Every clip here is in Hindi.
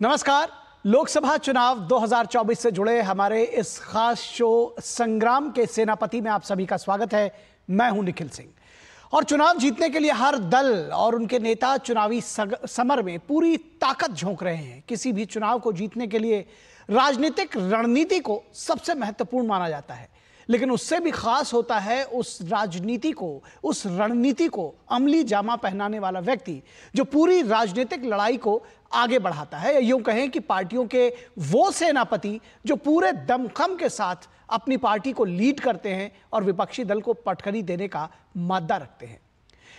नमस्कार। लोकसभा चुनाव 2024 से जुड़े हमारे इस खास शो संग्राम के सेनापति में आप सभी का स्वागत है। मैं हूं निखिल सिंह और चुनाव जीतने के लिए हर दल और उनके नेता चुनावी समर में पूरी ताकत झोंक रहे हैं। किसी भी चुनाव को जीतने के लिए राजनीतिक रणनीति को सबसे महत्वपूर्ण माना जाता है, लेकिन उससे भी खास होता है उस राजनीति को, उस रणनीति को अमली जामा पहनाने वाला व्यक्ति जो पूरी राजनीतिक लड़ाई को आगे बढ़ाता है, या यूं कहें कि पार्टियों के वो सेनापति जो पूरे दमखम के साथ अपनी पार्टी को लीड करते हैं और विपक्षी दल को पटखनी देने का मादा रखते हैं।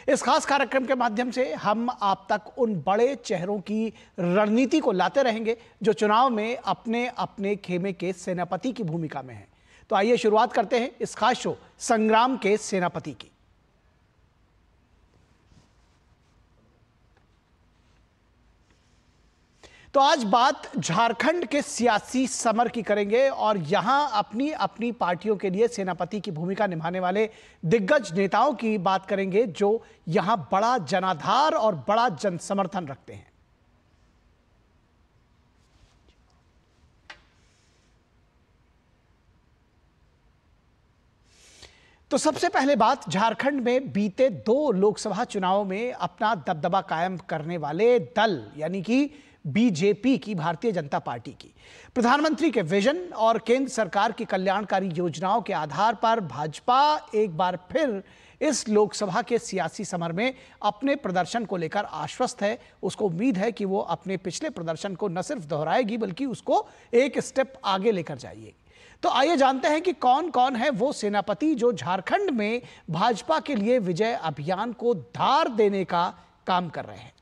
इस खास कार्यक्रम के माध्यम से हम आप तक उन बड़े चेहरों की रणनीति को लाते रहेंगे जो चुनाव में अपने अपने खेमे के सेनापति की भूमिका में हैं। तो आइए शुरुआत करते हैं इस खास शो संग्राम के सेनापति की। तो आज बात झारखंड के सियासी समर की करेंगे और यहां अपनी अपनी पार्टियों के लिए सेनापति की भूमिका निभाने वाले दिग्गज नेताओं की बात करेंगे जो यहां बड़ा जनाधार और बड़ा जनसमर्थन रखते हैं। तो सबसे पहले बात, झारखंड में बीते 2 लोकसभा चुनावों में अपना दबदबा कायम करने वाले दल यानी कि बीजेपी की, भारतीय जनता पार्टी की। प्रधानमंत्री के विजन और केंद्र सरकार की कल्याणकारी योजनाओं के आधार पर भाजपा एक बार फिर इस लोकसभा के सियासी समर में अपने प्रदर्शन को लेकर आश्वस्त है। उसको उम्मीद है कि वो अपने पिछले प्रदर्शन को न सिर्फ दोहराएगी बल्कि उसको एक स्टेप आगे लेकर जाएगी। तो आइए जानते हैं कि कौन कौन है वो सेनापति जो झारखंड में भाजपा के लिए विजय अभियान को धार देने का काम कर रहे हैं।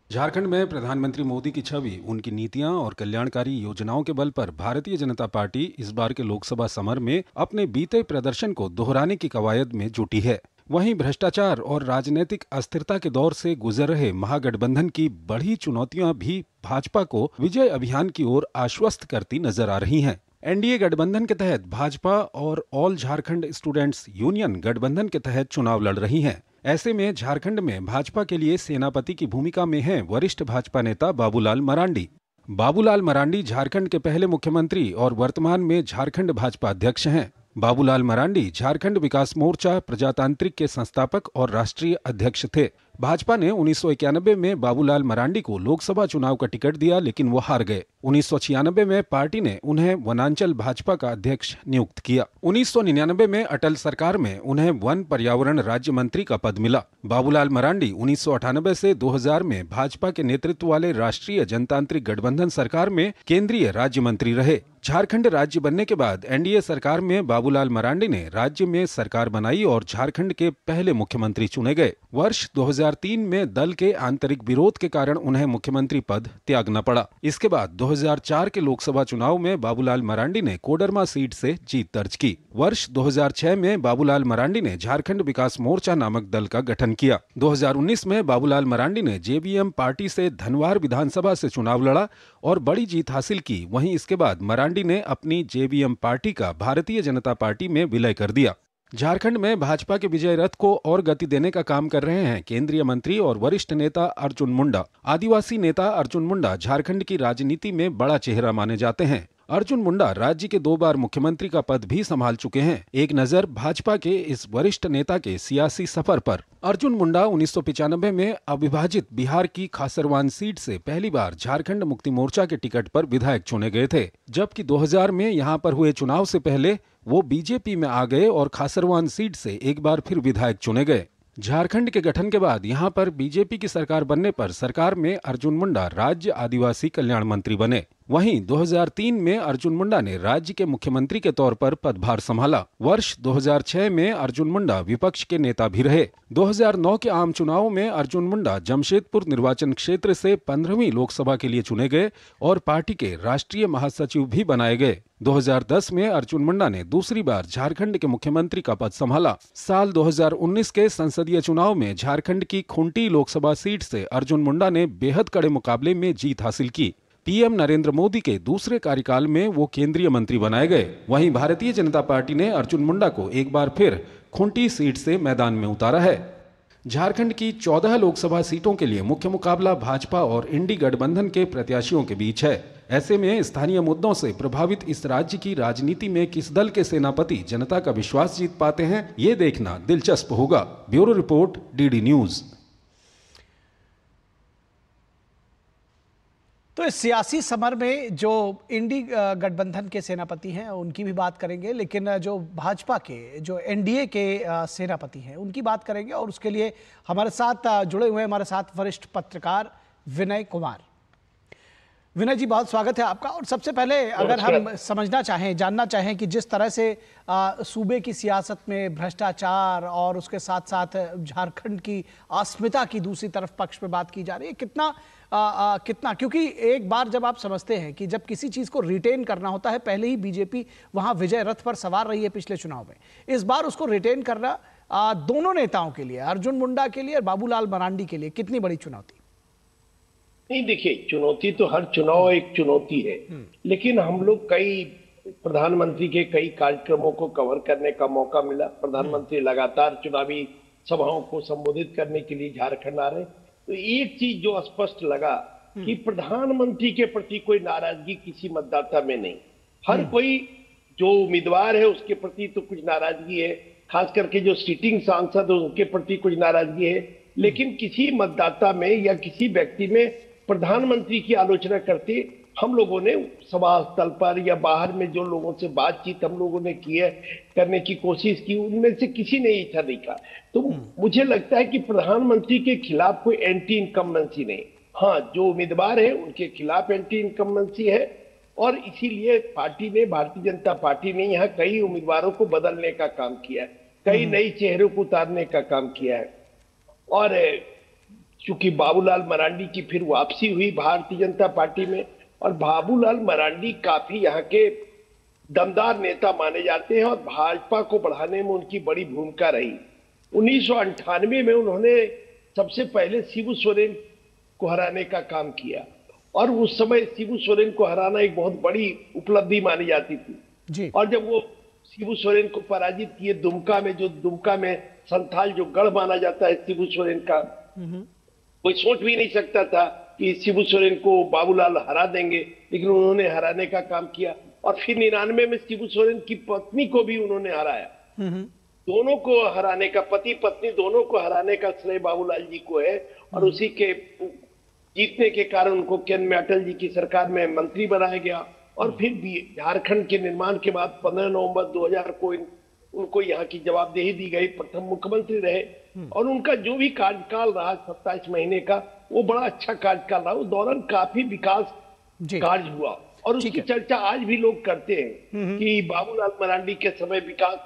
झारखंड में प्रधानमंत्री मोदी की छवि, उनकी नीतियां और कल्याणकारी योजनाओं के बल पर भारतीय जनता पार्टी इस बार के लोकसभा समर में अपने बीते प्रदर्शन को दोहराने की कवायद में जुटी है। वहीं भ्रष्टाचार और राजनीतिक अस्थिरता के दौर से गुजर रहे महागठबंधन की बढ़ी चुनौतियां भी भाजपा को विजय अभियान की ओर आश्वस्त करती नजर आ रही हैं। एनडीए गठबंधन के तहत भाजपा और ऑल झारखंड स्टूडेंट्स यूनियन गठबंधन के तहत चुनाव लड़ रही हैं। ऐसे में झारखंड में भाजपा के लिए सेनापति की भूमिका में हैं वरिष्ठ भाजपा नेता बाबूलाल मरांडी। बाबूलाल मरांडी झारखंड के पहले मुख्यमंत्री और वर्तमान में झारखंड भाजपा अध्यक्ष हैं। बाबूलाल मरांडी झारखंड विकास मोर्चा प्रजातांत्रिक के संस्थापक और राष्ट्रीय अध्यक्ष थे। भाजपा ने 1991 में बाबूलाल मरांडी को लोकसभा चुनाव का टिकट दिया, लेकिन वो हार गए। 1996 में पार्टी ने उन्हें वनांचल भाजपा का अध्यक्ष नियुक्त किया। 1999 में अटल सरकार में उन्हें वन पर्यावरण राज्य मंत्री का पद मिला। बाबूलाल मरांडी 1998 से 2000 में भाजपा के नेतृत्व वाले राष्ट्रीय जनतांत्रिक गठबंधन सरकार में केंद्रीय राज्य मंत्री रहे। झारखंड राज्य बनने के बाद एनडीए सरकार में बाबूलाल मरांडी ने राज्य में सरकार बनाई और झारखंड के पहले मुख्यमंत्री चुने गए। वर्ष 2003 में दल के आंतरिक विरोध के कारण उन्हें मुख्यमंत्री पद त्यागना पड़ा। इसके बाद 2004 के लोकसभा चुनाव में बाबूलाल मरांडी ने कोडरमा सीट से जीत दर्ज की। वर्ष 2006 में बाबूलाल मरांडी ने झारखंड विकास मोर्चा नामक दल का गठन किया। 2019 में बाबूलाल मरांडी ने जेवीएम पार्टी से धनवार विधानसभा से चुनाव लड़ा और बड़ी जीत हासिल की। वहीं इसके बाद मरांडी ने अपनी जेवीएम पार्टी का भारतीय जनता पार्टी में विलय कर दिया। झारखंड में भाजपा के विजय रथ को और गति देने का काम कर रहे हैं केंद्रीय मंत्री और वरिष्ठ नेता अर्जुन मुंडा। आदिवासी नेता अर्जुन मुंडा झारखंड की राजनीति में बड़ा चेहरा माने जाते हैं। अर्जुन मुंडा राज्य के 2 बार मुख्यमंत्री का पद भी संभाल चुके हैं। एक नजर भाजपा के इस वरिष्ठ नेता के सियासी सफर पर। अर्जुन मुंडा 1995 में अविभाजित बिहार की खासरवान सीट से पहली बार झारखंड मुक्ति मोर्चा के टिकट पर विधायक चुने गए थे, जबकि 2000 में यहां पर हुए चुनाव से पहले वो बीजेपी में आ गए और खासरवान सीट से एक बार फिर विधायक चुने गए। झारखंड के गठन के बाद यहां पर बीजेपी की सरकार बनने पर सरकार में अर्जुन मुंडा राज्य आदिवासी कल्याण मंत्री बने। वहीं 2003 में अर्जुन मुंडा ने राज्य के मुख्यमंत्री के तौर पर पदभार संभाला। वर्ष 2006 में अर्जुन मुंडा विपक्ष के नेता भी रहे। 2009 के आम चुनाव में अर्जुन मुंडा जमशेदपुर निर्वाचन क्षेत्र से 15वीं लोकसभा के लिए चुने गए और पार्टी के राष्ट्रीय महासचिव भी बनाए गए। 2010 में अर्जुन मुंडा ने दूसरी बार झारखंड के मुख्यमंत्री का पद संभाला। साल 2019 के संसदीय चुनाव में झारखंड की खूंटी लोकसभा सीट से अर्जुन मुंडा ने बेहद कड़े मुकाबले में जीत हासिल की। पीएम नरेंद्र मोदी के दूसरे कार्यकाल में वो केंद्रीय मंत्री बनाए गए। वहीं भारतीय जनता पार्टी ने अर्जुन मुंडा को एक बार फिर खूंटी सीट से मैदान में उतारा है। झारखंड की 14 लोकसभा सीटों के लिए मुख्य मुकाबला भाजपा और इंडी गठबंधन के प्रत्याशियों के बीच है। ऐसे में स्थानीय मुद्दों से प्रभावित इस राज्य की राजनीति में किस दल के सेनापति जनता का विश्वास जीत पाते हैं, ये देखना दिलचस्प होगा। Bureau report, DD news. तो इस सियासी समर में जो इंडी गठबंधन के सेनापति हैं उनकी भी बात करेंगे, लेकिन जो भाजपा के, जो एनडीए के सेनापति हैं उनकी बात करेंगे। और उसके लिए हमारे साथ जुड़े हुए हमारे साथ वरिष्ठ पत्रकार विनय कुमार। विनय जी, बहुत स्वागत है आपका। और सबसे पहले अगर हम समझना चाहें, जानना चाहें कि जिस तरह से सूबे की सियासत में भ्रष्टाचार और उसके साथ साथ झारखंड की अस्मिता की दूसरी तरफ पक्ष पे बात की जा रही है, कितना क्योंकि एक बार जब आप समझते हैं कि जब किसी चीज को रिटेन करना होता है, पहले ही बीजेपी वहां विजय रथ पर सवार रही है पिछले चुनाव में, इस बार उसको रिटेन करना दोनों नेताओं के लिए, अर्जुन मुंडा के लिए और बाबूलाल मरांडी के लिए, कितनी बड़ी चुनौती? नहीं, देखिए, चुनौती तो हर चुनाव एक चुनौती है, लेकिन हम लोग प्रधानमंत्री के कई कार्यक्रमों को कवर करने का मौका मिला। प्रधानमंत्री लगातार चुनावी सभाओं को संबोधित करने के लिए झारखंड आ रहे। तो एक चीज जो स्पष्ट लगा कि प्रधानमंत्री के प्रति कोई नाराजगी किसी मतदाता में नहीं। हर कोई जो उम्मीदवार है उसके प्रति तो कुछ नाराजगी है, खास करके जो सिटिंग सांसद है उनके प्रति कुछ नाराजगी है, लेकिन किसी मतदाता में या किसी व्यक्ति में प्रधानमंत्री की आलोचना करते हम लोगों ने सभा स्थल पर या बाहर में जो लोगों से बातचीत हम लोगों ने की है, करने की कोशिश की, उनमें से किसी ने ऐसा नहीं कहा। तो मुझे लगता है कि प्रधानमंत्री के खिलाफ कोई एंटी इनकम्बेंसी नहीं। हाँ, जो उम्मीदवार है उनके खिलाफ एंटी इनकम्बेंसी है, और इसीलिए भारतीय जनता पार्टी ने यहाँ कई उम्मीदवारों को बदलने का काम किया है, कई नई चेहरों को उतारने का काम किया है। और चूंकि बाबूलाल मरांडी की फिर वापसी हुई भारतीय जनता पार्टी में, और बाबूलाल मरांडी काफी यहाँ के दमदार नेता माने जाते हैं और भाजपा को बढ़ाने में उनकी बड़ी भूमिका रही। 1998 में उन्होंने सबसे पहले शिबू सोरेन को हराने का काम किया, और उस समय शिबू सोरेन को हराना एक बहुत बड़ी उपलब्धि मानी जाती थी जी। और जब वो शिबू सोरेन को पराजित किए दुमका में संथाल जो गढ़ माना जाता है शिबू सोरेन का, कोई सोच भी नहीं सकता था कि शिबू सोरेन को बाबूलाल हरा देंगे, लेकिन उन्होंने हराने का काम किया। और फिर 99 में शिबू सोरेन की पत्नी को भी उन्होंने हराया। दोनों को हराने का, पति पत्नी दोनों को हराने का श्रेय बाबूलाल जी को है, और उसी के जीतने के कारण उनको केंद्र में अटल जी की सरकार में मंत्री बनाया गया। और फिर भी झारखंड के निर्माण के बाद 15 नवंबर 2000 को उनको यहाँ की जवाबदेही दी गई, प्रथम मुख्यमंत्री रहे, और उनका जो भी कार्यकाल रहा 27 महीने का, वो बड़ा अच्छा कार्यकाल रहा। उस दौरान काफी विकास कार्य हुआ, और उसकी चर्चा आज भी लोग करते हैं कि बाबूलाल मरांडी के समय विकास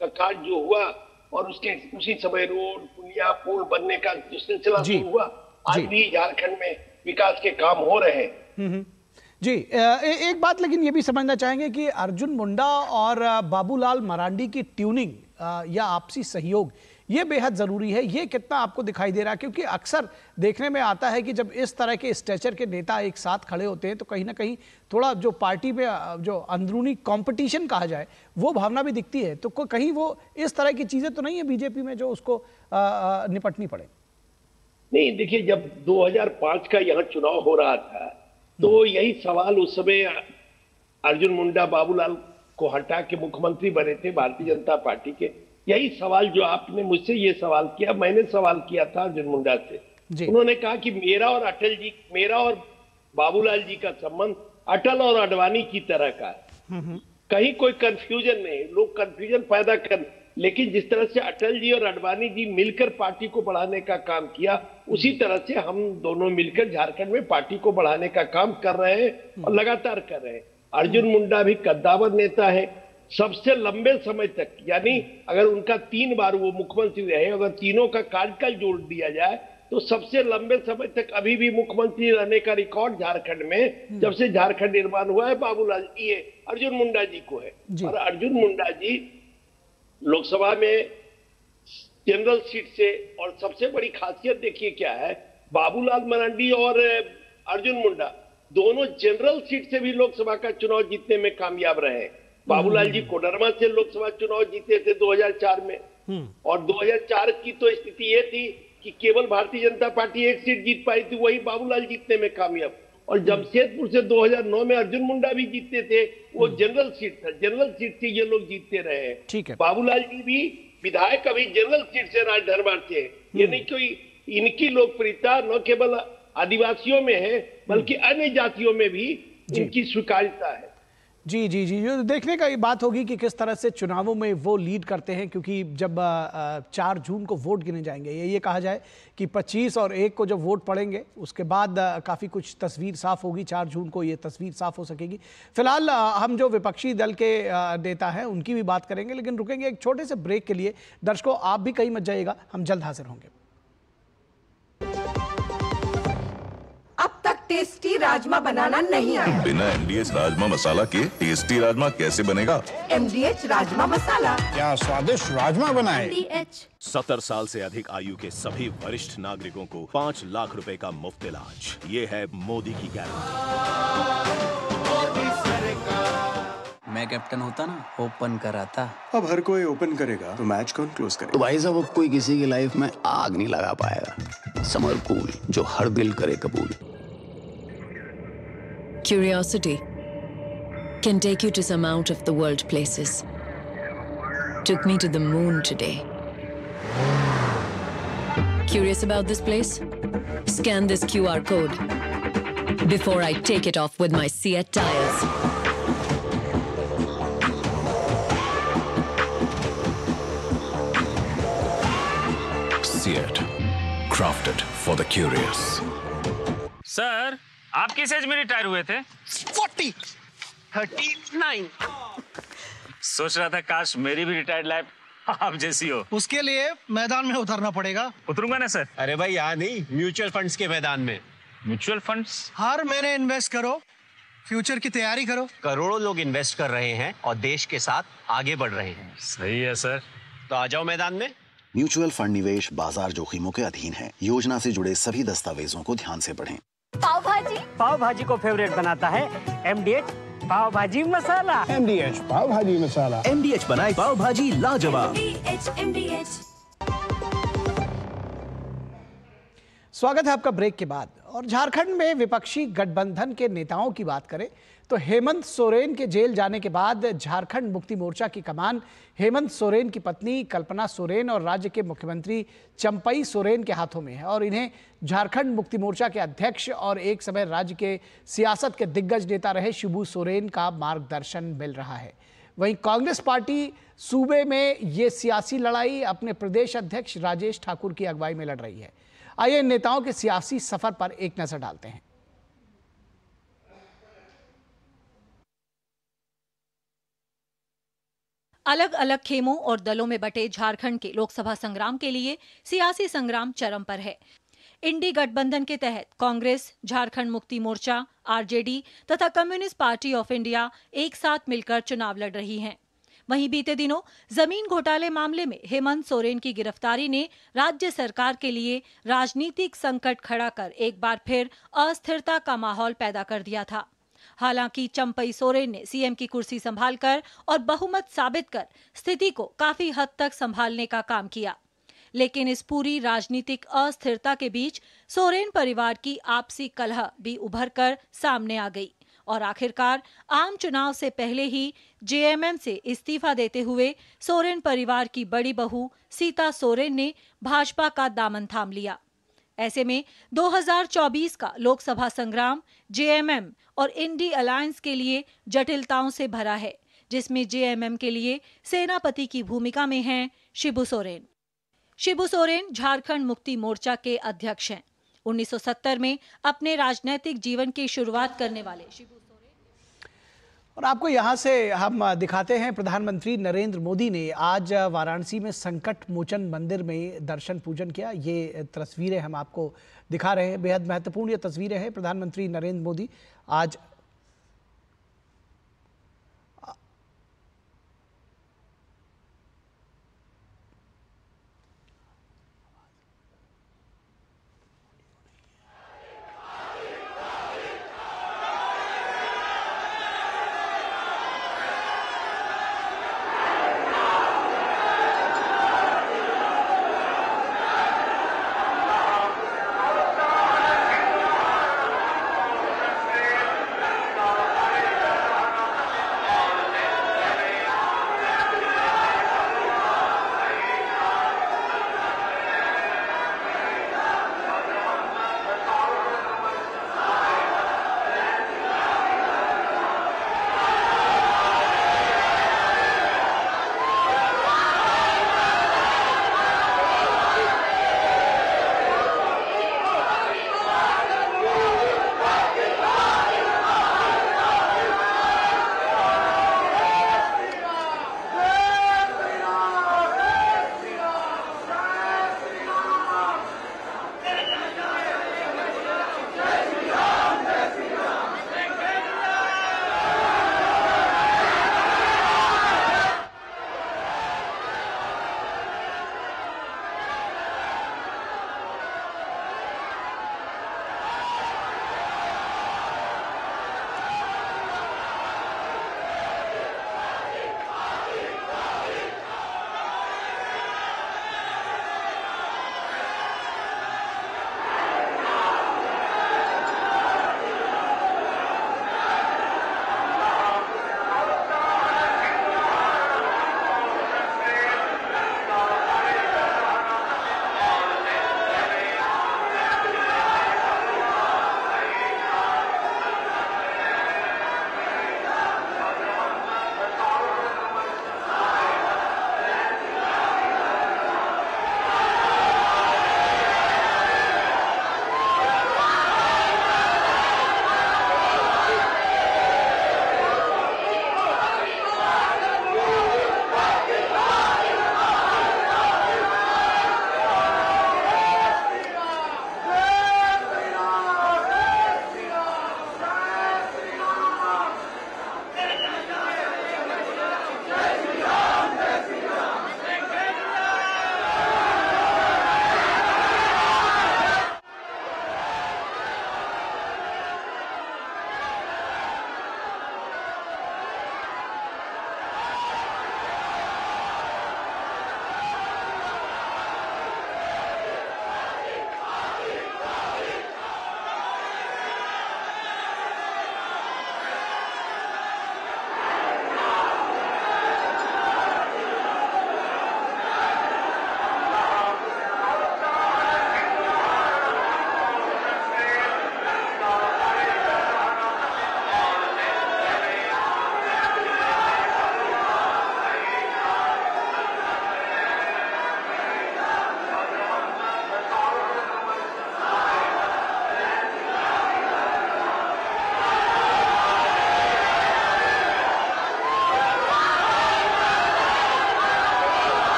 का कार्य जो हुआ, और उसी समय रोड, पुलिया, पुल बनने का जो सिलसिला शुरू हुआ, आज भी झारखंड में विकास के काम हो रहे हैं। जी, एक बात लेकिन ये भी समझना चाहेंगे कि अर्जुन मुंडा और बाबूलाल मरांडी की ट्यूनिंग या आपसी सहयोग ये बेहद जरूरी है। ये कितना आपको दिखाई दे रहा है? क्योंकि अक्सर देखने में आता है कि जब इस तरह के स्ट्रेचर के नेता एक साथ खड़े होते हैं तो कहीं ना कहीं थोड़ा जो पार्टी में जो अंदरूनी कंपटीशन कहा जाए वो भावना भी दिखती है। तो कहीं वो इस तरह की चीजें तो नहीं है बीजेपी में जो उसको निपटनी पड़े? नहीं, देखिए, जब 2005 का यहाँ चुनाव हो रहा था तो यही सवाल उस समय अर्जुन मुंडा बाबूलाल को हटा के मुख्यमंत्री बने थे भारतीय जनता पार्टी के। यही सवाल जो आपने मुझसे ये सवाल किया, मैंने सवाल किया था अर्जुन मुंडा से। उन्होंने कहा कि मेरा और बाबूलाल जी का संबंध अटल और अडवाणी की तरह का है, कहीं कोई कंफ्यूजन नहीं। लोग कंफ्यूजन पैदा कर, लेकिन जिस तरह से अटल जी और अडवाणी जी मिलकर पार्टी को बढ़ाने का काम किया, उसी तरह से हम दोनों मिलकर झारखंड में पार्टी को बढ़ाने का काम कर रहे हैं और लगातार कर रहे हैं। अर्जुन मुंडा भी कद्दावर नेता है, सबसे लंबे समय तक, यानी अगर उनका 3 बार वो मुख्यमंत्री रहे, अगर तीनों का कार्यकाल जोड़ दिया जाए तो सबसे लंबे समय तक अभी भी मुख्यमंत्री रहने का रिकॉर्ड झारखंड में जब से झारखंड निर्माण हुआ है बाबूलाल ये अर्जुन मुंडा जी को है। और अर्जुन मुंडा जी लोकसभा में जनरल सीट से, और सबसे बड़ी खासियत देखिए क्या है, बाबूलाल मरांडी और अर्जुन मुंडा दोनों जनरल सीट से भी लोकसभा का चुनाव जीतने में कामयाब रहे हैं। बाबूलाल जी कोडरमा से लोकसभा चुनाव जीते थे 2004 में, और 2004 की तो स्थिति ये थी कि केवल भारतीय जनता पार्टी एक सीट जीत पाई थी, वही बाबूलाल जीतने में कामयाब। और जमशेदपुर से 2009 में अर्जुन मुंडा भी जीतते थे, वो जनरल सीट था, जनरल सीट से ये लोग जीतते रहे हैं। ठीक है। बाबूलाल जी भी विधायक अभी जनरल सीट से राजधर थे। ये नहीं कोई इनकी लोकप्रियता न केवल आदिवासियों में है बल्कि अन्य जातियों में भी इनकी स्वीकार्यता है। जी जी जी, जो देखने का ये बात होगी कि किस तरह से चुनावों में वो लीड करते हैं, क्योंकि जब 4 जून को वोट गिने जाएंगे, ये कहा जाए कि 25 और 1 को जब वोट पड़ेंगे उसके बाद काफ़ी कुछ तस्वीर साफ होगी। 4 जून को ये तस्वीर साफ हो सकेगी। फिलहाल हम जो विपक्षी दल के नेता हैं उनकी भी बात करेंगे, लेकिन रुकेंगे एक छोटे से ब्रेक के लिए। दर्शकों, आप भी कहीं मत जाइएगा, हम जल्द हाजिर होंगे। अब तक टेस्टी राजमा बनाना नहीं आया। बिना MDH राजमा मसाला के टेस्टी राजमा कैसे बनेगा? MDH राजमा मसाला। क्या स्वादिष्ट राजमा बनाए। MDH 70 साल से अधिक आयु के सभी वरिष्ठ नागरिकों को 5 लाख रुपए का मुफ्त इलाज। ये है मोदी की गारंटी। मैं कैप्टन होता ना, ओपन कराता। अब हर कोई ओपन करेगा तो मैच कौन क्लोज करेगा? तो भाई साहब, अब कोई किसी की लाइफ में आग नहीं लगा पाएगा। समर कूल, जो हर दिल करे कबूल। Curiosity can take you to some out of the world places. Took me to the moon today. Curious about this place? Scan this QR code before I take it off with my Seat tires. Seat, crafted for the curious. Sir, आप किस एज में रिटायर हुए थे? 39। सोच रहा था काश मेरी भी रिटायर्ड लाइफ आप जैसी हो। उसके लिए मैदान में उतरना पड़ेगा। उतरूंगा ना सर। अरे भाई यहाँ नहीं, म्यूचुअल फंड्स के मैदान में। Mutual funds? हर महीने इन्वेस्ट करो, फ्यूचर की तैयारी करो। करोड़ों लोग इन्वेस्ट कर रहे हैं और देश के साथ आगे बढ़ रहे हैं। सही है सर। तो आ जाओ मैदान में। म्यूचुअल फंड निवेश बाजार जोखिमों के अधीन है। योजना से जुड़े सभी दस्तावेजों को ध्यान से पढ़ें। पाव भाजी को फेवरेट बनाता है MDH पाव भाजी मसाला। MDH पाव भाजी मसाला। MDH बनाए पाव भाजी लाजवाब। MDH स्वागत है आपका ब्रेक के बाद। और झारखंड में विपक्षी गठबंधन के नेताओं की बात करें तो हेमंत सोरेन के जेल जाने के बाद झारखंड मुक्ति मोर्चा की कमान हेमंत सोरेन की पत्नी कल्पना सोरेन और राज्य के मुख्यमंत्री चंपई सोरेन के हाथों में है। और इन्हें झारखंड मुक्ति मोर्चा के अध्यक्ष और एक समय राज्य के सियासत के दिग्गज नेता रहे शिबू सोरेन का मार्गदर्शन मिल रहा है। वहीं कांग्रेस पार्टी सूबे में ये सियासी लड़ाई अपने प्रदेश अध्यक्ष राजेश ठाकुर की अगुवाई में लड़ रही है। आइए इन नेताओं के सियासी सफर पर एक नजर डालते हैं। अलग अलग खेमों और दलों में बटे झारखंड के लोकसभा संग्राम के लिए सियासी संग्राम चरम पर है। इंडी गठबंधन के तहत कांग्रेस, झारखंड मुक्ति मोर्चा, RJD तथा कम्युनिस्ट पार्टी ऑफ इंडिया एक साथ मिलकर चुनाव लड़ रही हैं। वहीं बीते दिनों जमीन घोटाले मामले में हेमंत सोरेन की गिरफ्तारी ने राज्य सरकार के लिए राजनीतिक संकट खड़ा कर एक बार फिर अस्थिरता का माहौल पैदा कर दिया था। हालांकि चंपई सोरेन ने CM की कुर्सी संभालकर और बहुमत साबित कर स्थिति को काफी हद तक संभालने का काम किया, लेकिन इस पूरी राजनीतिक अस्थिरता के बीच सोरेन परिवार की आपसी कलह भी उभर कर सामने आ गई और आखिरकार आम चुनाव से पहले ही JMM से इस्तीफा देते हुए सोरेन परिवार की बड़ी बहू सीता सोरेन ने भाजपा का दामन थाम लिया। ऐसे में 2024 का लोकसभा संग्राम JMM और इंडी अलायंस के लिए जटिलताओं से भरा है, जिसमें JMM के लिए सेनापति की भूमिका में हैं शिबू सोरेन। शिबू सोरेन झारखंड मुक्ति मोर्चा के अध्यक्ष हैं। 1970 में अपने राजनीतिक जीवन की शुरुआत करने वाले शिबू सोरेन। और आपको यहाँ से हम दिखाते हैं, प्रधानमंत्री नरेंद्र मोदी ने आज वाराणसी में संकट मोचन मंदिर में दर्शन पूजन किया। ये तस्वीरें हम आपको दिखा रहे हैं, बेहद महत्वपूर्ण ये तस्वीरें हैं। प्रधानमंत्री नरेंद्र मोदी आज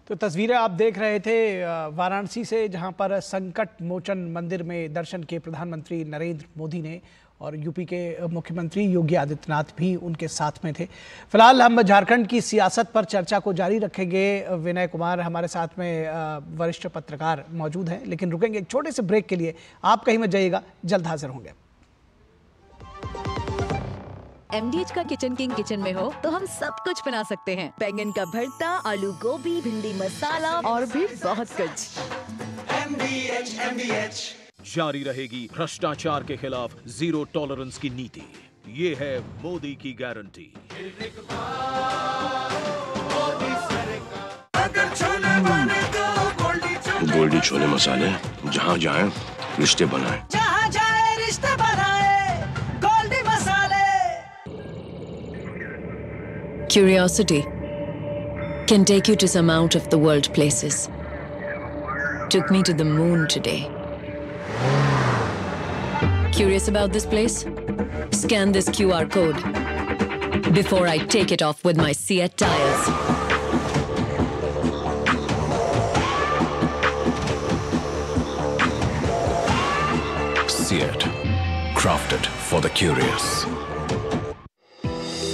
तो तस्वीरें आप देख रहे थे वाराणसी से, जहां पर संकट मोचन मंदिर में दर्शन किए प्रधानमंत्री नरेंद्र मोदी ने और यूपी के मुख्यमंत्री योगी आदित्यनाथ भी उनके साथ में थे। फिलहाल हम झारखंड की सियासत पर चर्चा को जारी रखेंगे। विनय कुमार हमारे साथ में वरिष्ठ पत्रकार मौजूद हैं, लेकिन रुकेंगे एक छोटे से ब्रेक के लिए। आप कहीं मत जाइएगा, जल्द हाजिर होंगे। MDH का किचन किंग किचन में हो तो हम सब कुछ बना सकते हैं। बैंगन का भरता, आलू गोभी, भिंडी मसाला और भी बहुत कुछ। MDH जारी रहेगी भ्रष्टाचार के खिलाफ जीरो टॉलरेंस की नीति। ये है मोदी की गारंटी। गोल्डी छोले मसाले, जहाँ जाए रिश्ते बनाए, जहाँ जाए रिश्ते बनाए, गोल्डी मसाले। Curiosity can take you to some out of the world places. Took me to the moon today. Curious about this place? Scan this QR code before I take it off with my Seat tires. Seat, crafted for the curious.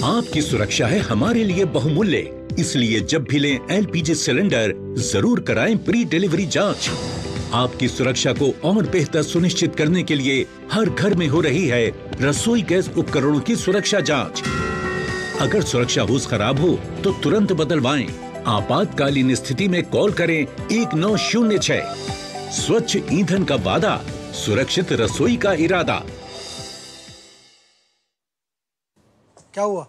आपकी सुरक्षा है हमारे लिए बहुमूल्य, इसलिए जब भी लें LPG सिलेंडर जरूर कराएं प्री डिलीवरी जांच। आपकी सुरक्षा को और बेहतर सुनिश्चित करने के लिए हर घर में हो रही है रसोई गैस उपकरणों की सुरक्षा जांच। अगर सुरक्षा होस खराब हो तो तुरंत बदलवाएं। आपातकालीन स्थिति में कॉल करें 1906। स्वच्छ ईंधन का वादा, सुरक्षित रसोई का इरादा। क्या हुआ?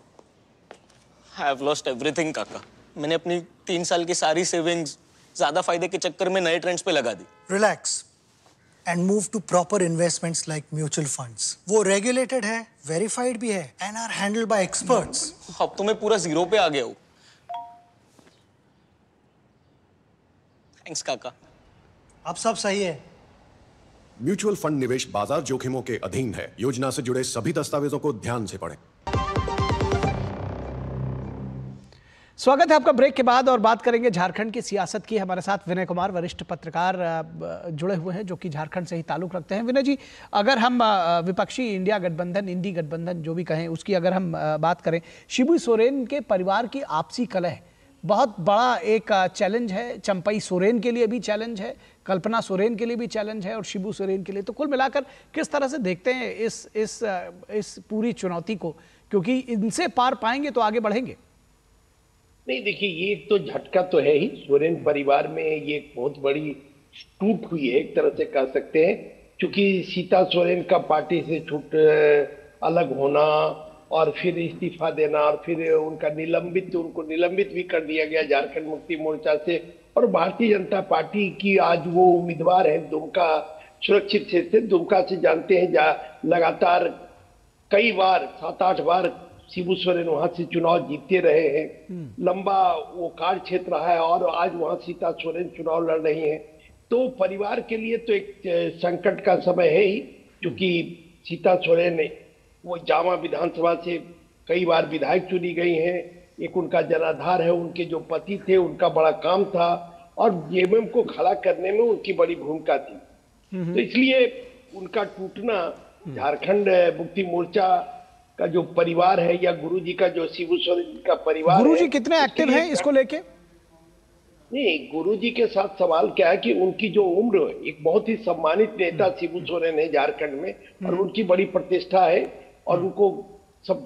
I have lost everything काका। मैंने अपनी 3 साल की सारी सेविंग्स ज्यादा फायदे के चक्कर में नए ट्रेंड्स पे लगा दी। Relax and move to proper investments like mutual funds. वो regulated है, verified भी है and are handled by experts. अब तो मैं पूरा जीरो पे आ गया हूँ। थैंक्स काका। अब सब सही है। म्यूचुअल फंड निवेश बाजार जोखिमों के अधीन है। योजना से जुड़े सभी दस्तावेजों को ध्यान से पढ़ें। स्वागत है आपका ब्रेक के बाद, और बात करेंगे झारखंड की सियासत की। हमारे साथ विनय कुमार वरिष्ठ पत्रकार जुड़े हुए हैं जो कि झारखंड से ही ताल्लुक रखते हैं। विनय जी, अगर हम विपक्षी इंडिया गठबंधन, इंडी गठबंधन जो भी कहें, उसकी अगर हम बात करें, शिबू सोरेन के परिवार की आपसी कलह बहुत बड़ा एक चैलेंज है। चंपई सोरेन के लिए भी चैलेंज है, कल्पना सोरेन के लिए भी चैलेंज है और शिबू सोरेन के लिए। तो कुल मिलाकर किस तरह से देखते हैं इस पूरी चुनौती को, क्योंकि इनसे पार पाएंगे तो आगे बढ़ेंगे? नहीं, देखिए, ये तो झटका तो है ही। सोरेन परिवार में ये बहुत बड़ी टूट हुई है, एक तरह से कह सकते हैं, क्योंकि सीता सोरेन का पार्टी से छूट अलग होना और फिर इस्तीफा देना और फिर उनको निलंबित भी कर दिया गया झारखंड मुक्ति मोर्चा से। और भारतीय जनता पार्टी की आज वो उम्मीदवार है दुमका, सुरक्षित क्षेत्र दुमका से, जानते हैं लगातार कई बार 7-8 बार शिबू सोरेन वहां से चुनाव जीतते रहे हैं। लंबा वो कार्य क्षेत्र रहा है और आज वहां सीता सोरेन चुनाव लड़ रही हैं। तो परिवार के लिए तो एक संकट का समय है ही, क्योंकि सीता सोरेन वो जामा विधानसभा से कई बार विधायक चुनी गई हैं। एक उनका जनाधार है, उनके जो पति थे उनका बड़ा काम था और जेएमएम को खड़ा करने में उनकी बड़ी भूमिका थी। तो इसलिए उनका टूटना झारखंड मुक्ति मोर्चा का जो परिवार है या गुरुजी का जो शिबू सोरेन का परिवार, गुरुजी कितने एक्टिव हैं इसको लेके? नहीं, गुरुजी के साथ सवाल क्या है कि उनकी जो उम्र, एक बहुत ही सम्मानित नेता शिबू सोरेन है झारखंड में और उनकी बड़ी प्रतिष्ठा है और उनको सब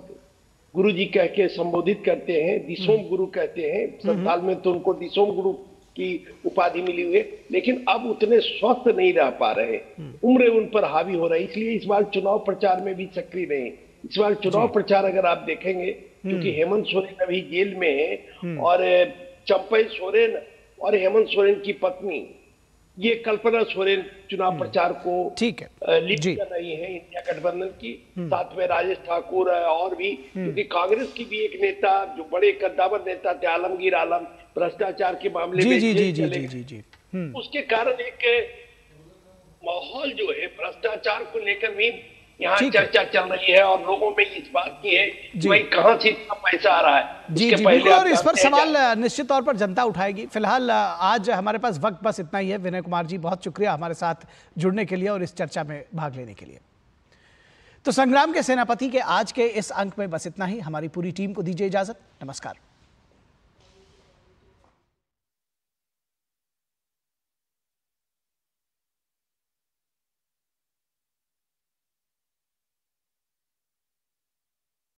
गुरुजी कह के संबोधित करते हैं, दिसोम गुरु कहते हैं। संताल में तो उनको दिसोम गुरु की उपाधि मिली हुई है, लेकिन अब उतने स्वस्थ नहीं रह पा रहे, उम्र उन पर हावी हो रही, इसलिए इस बार चुनाव प्रचार में भी सक्रिय नहीं। इस बार चुनाव प्रचार अगर आप देखेंगे, क्योंकि हेमंत सोरेन अभी जेल में है और चंपई सोरेन और हेमंत सोरेन की पत्नी ये कल्पना सोरेन चुनाव प्रचार को लीड कर रही है इंडिया गठबंधन की, साथ में राजेश ठाकुर और भी, क्योंकि कांग्रेस की भी एक नेता जो बड़े कद्दावर नेता थे आलमगीर आलम, भ्रष्टाचार के मामले में उसके कारण एक माहौल जो है भ्रष्टाचार को लेकर भी यहाँ चर्चा चल रही है और लोगों में इस बात की है कि भाई कहाँ से इतना पैसा आ रहा है। जी जी बिल्कुल, और इस पर सवाल निश्चित तौर पर जनता उठाएगी। फिलहाल आज हमारे पास वक्त बस इतना ही है। विनय कुमार जी, बहुत शुक्रिया हमारे साथ जुड़ने के लिए और इस चर्चा में भाग लेने के लिए। तो संग्राम के सेनापति के आज के इस अंक में बस इतना ही। हमारी पूरी टीम को दीजिए इजाजत। नमस्कार।